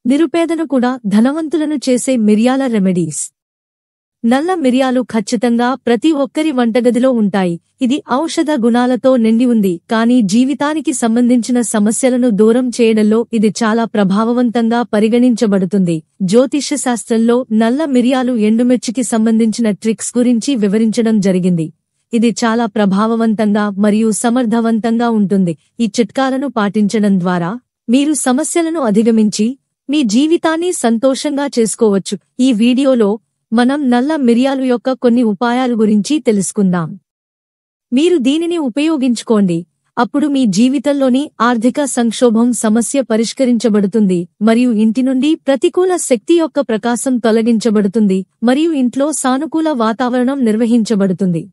నిరుపేదను కూడా ధనవంతులను చేసే మిరియాల రెమెడీస్. నల్ల మిరియాలు ఖచ్చితంగా ప్రతి ఒక్కరి వంటగదిలో ఉంటాయి. ఇది ఔషధ గుణాలతో నిండి ఉంది, కానీ జీవితానికి సంబంధించిన సమస్యలను దూరం చేయడంలో ఇది చాలా ప్రభావవంతంగా పరిగణించబడుతుంది. జ్యోతిష్య శాస్త్రంలో నల్ల మిరియాలు ఎండుమిర్చికి సంబంధించిన ట్రిక్స్ గురించి వివరించడం జరిగింది. ఇది చాలా ప్రభావవంతంగా మరియు సమర్థవంతంగా ఉంటుంది. ఈ చిట్కాలను పాటించడం ద్వారా మీరు సమస్యలను అధిగమించి మీ జీవితాన్ని సంతోషంగా చేసుకోవచ్చు. ఈ వీడియోలో మనం నల్ల మిరియాలు యొక్క కొన్ని ఉపాయాల గురించి తెలుసుకుందాం. మీరు దీనిని ఉపయోగించుకోండి, అప్పుడు మీ జీవితంలోని ఆర్థిక సంక్షోభం సమస్య పరిష్కరించబడుతుంది మరియు ఇంటి నుండి ప్రతికూల శక్తి యొక్క ప్రకాశం తొలగించబడుతుంది మరియు ఇంట్లో సానుకూల వాతావరణం నిర్వహించబడుతుంది.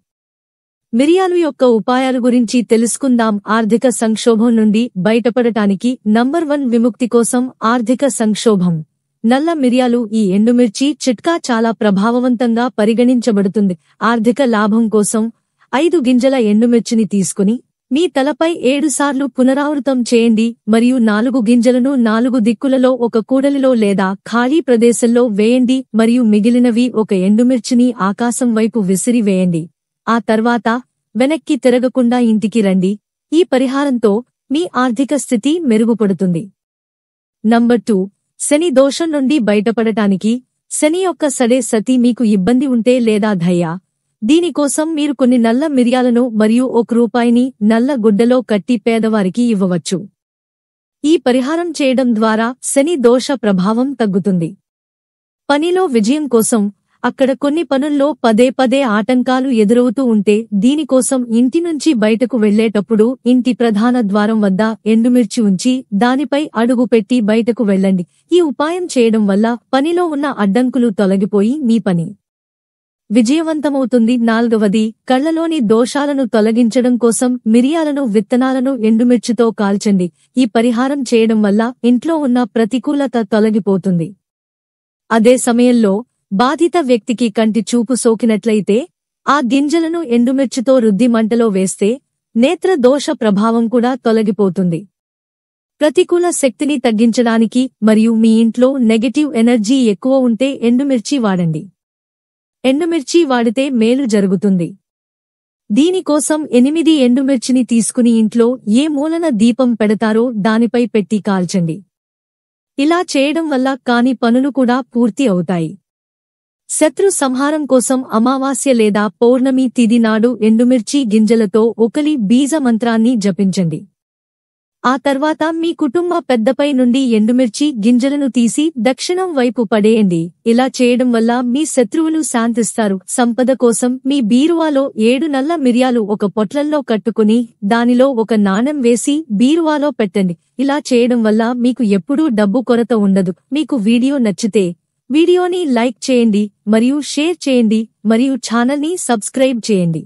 మిరియాలు యొక్క ఉపాయాల గురించి తెలుసుకుందాం. ఆర్థిక సంక్షోభం నుండి బయటపడటానికి నంబర్ 1 విముక్తి కోసం ఆర్థిక సంక్షోభం. నల్ల మిరియాలు ఈ ఎండుమిర్చి చిట్కా చాలా ప్రభావవంతంగా పరిగణించబడుతుంది. ఆర్థిక లాభం కోసం 5 గింజల ఎండుమిర్చిని తీసుకుని మీ తలపై 7 సార్లు పునరావృతం చేయండి మరియు 4 గింజలను 4 దిక్కులలో ఒక కూడలిలో లేదా ఖాళీ ప్రదేశంలో వేయండి మరియు మిగిలినవి ఒక ఎండుమిర్చిని ఆకాశం వైపు విసిరి వేయండి. ఆ తర్వాత వెనక్కి తిరగకుండా ఇంటికి రండి. ఈ పరిహారంతో మీ ఆర్థిక స్థితి మెరుగుపడుతుంది. నంబర్ 2, శని దోషం నుండి బయటపడటానికి. శని యొక్క సడే సతి మీకు ఇబ్బంది ఉంటే లేదా దయ్య. దీనికోసం మీరు కొన్ని నల్ల మిరియాలను మరియు ₹1 నల్ల గుడ్డలో కట్టి పేదవారికి ఇవ్వవచ్చు. ఈ పరిహారం చేయడం ద్వారా శని దోష ప్రభావం తగ్గుతుంది. పనిలో విజయం కోసం. అక్కడ కొన్ని పనుల్లో పదే పదే ఆటంకాలు ఎదురవుతూ ఉంటే దీనికోసం ఇంటి నుంచి బయటకు వెళ్లేటప్పుడు ఇంటి ప్రధాన ద్వారం వద్ద ఎండుమిర్చి ఉంచి దానిపై అడుగు పెట్టి బయటకు వెళ్ళండి. ఈ ఉపాయం చేయడం వల్ల పనిలో ఉన్న అడ్డంకులు తొలగిపోయి మీ పని విజయవంతమవుతుంది. 4వది, కళ్లలోని దోషాలను తొలగించడం కోసం మిరియాలను విత్తనాలను ఎండుమిర్చితో కాల్చండి. ఈ పరిహారం చేయడం వల్ల ఇంట్లో ఉన్న ప్రతికూలత తొలగిపోతుంది. అదే సమయంలో బాధిత వ్యక్తికి కంటి చూపు సోకినట్లయితే ఆ గింజలను ఎండుమిర్చితో రుద్ది మంటలో వేస్తే నేత్ర దోష ప్రభావం కూడా తొలగిపోతుంది. ప్రతికూల శక్తిని తగ్గించడానికి మరియు మీ ఇంట్లో నెగటివ్ ఎనర్జీ ఎక్కువ ఉంటే ఎండుమిర్చి వాడండి. ఎండుమిర్చి వాడితే మేలు జరుగుతుంది. దీనికోసం 8 ఎండుమిర్చిని తీసుకుని ఇంట్లో ఏ మూలన దీపం పెడతారో దానిపై పెట్టి కాల్చండి. ఇలా చేయడం వల్ల కాని పనులు కూడా పూర్తి అవుతాయి. శత్రు సంహారం కోసం అమావాస్య లేదా పౌర్ణమి తిథి నాడు ఎండుమిర్చి గింజలతో ఒకలి బీజ మంత్రాన్ని జపించండి. ఆ తర్వాత మీ కుటుంబ పెద్దపై నుండి ఎండుమిర్చి గింజలను తీసి దక్షిణం వైపు పడేయండి. ఇలా చేయడం వల్ల మీ శత్రువులు శాంతిస్తారు. సంపద కోసం మీ బీరువాలో 7 నల్ల మిరియాలు ఒక పొట్లంలో కట్టుకుని దానిలో ఒక నాణెం వేసి బీరువాలో పెట్టండి. ఇలా చేయడం వల్ల మీకు ఎప్పుడూ డబ్బు కొరత ఉండదు. మీకు వీడియో నచ్చితే వీడియోని లైక్ చేయండి మరియు షేర్ చేయండి మరియు ఛానల్ని సబ్స్క్రైబ్ చేయండి.